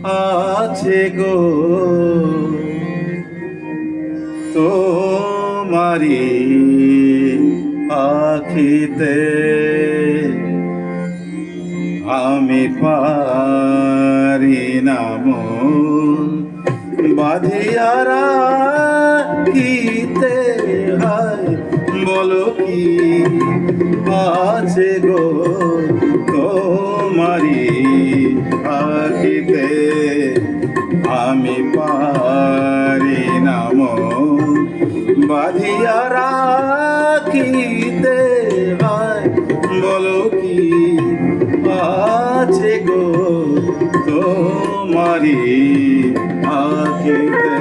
আছে গো তোমারি আখিতে, আমি পারি না মন বাঁধিয়া রাখিতে। হায় বলো কি আছে গো তোমারি আখিতে, আমি পারি না মন বাঁধিয়া রাখিতে। হায় বলো কি আছে গো তোমারি আখিতে।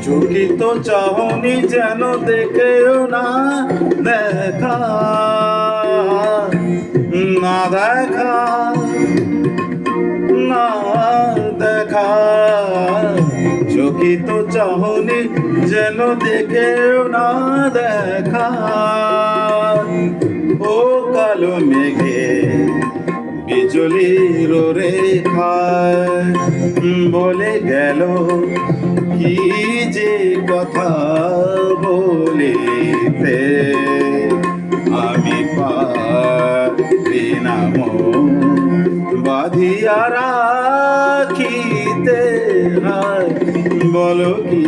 চকিত চাহনি যেন দেখেও না দেখা, না দেখা, না দেখা। চকিত চাহনি যেন দেখেও না দেখা। ও কালো মেঘে বিজলির রেখায় বলে গেল কি যে কথা বলিতে, আমি পারি না মন বাঁধিয়া রাখিতে। হায় বলো কি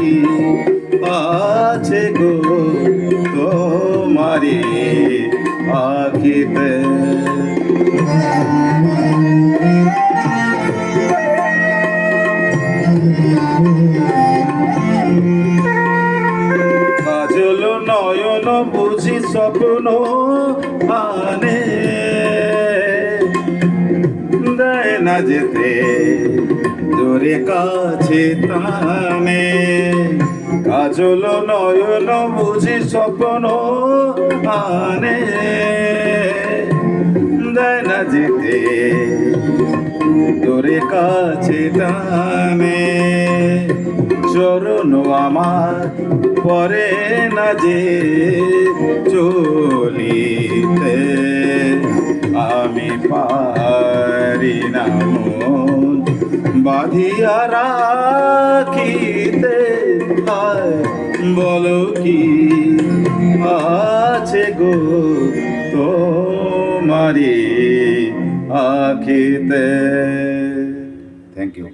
আছে গো তোমারি আখিতে। কাজল নয়ন বুঝি স্বপ্ন আনে, দেয় না যেতে দূরে কাছে টানে। কাজল নয়ন বুঝি স্বপ্ন আনে, দেয় না যেতে দূরে কাছে টানে। চরণ আমার পরে না যে চলিতে, আমি পারি না মন বাঁধিয়া রাখিতে। হায় বলো কি আছে গো তোমারি আখিতে। Thank you.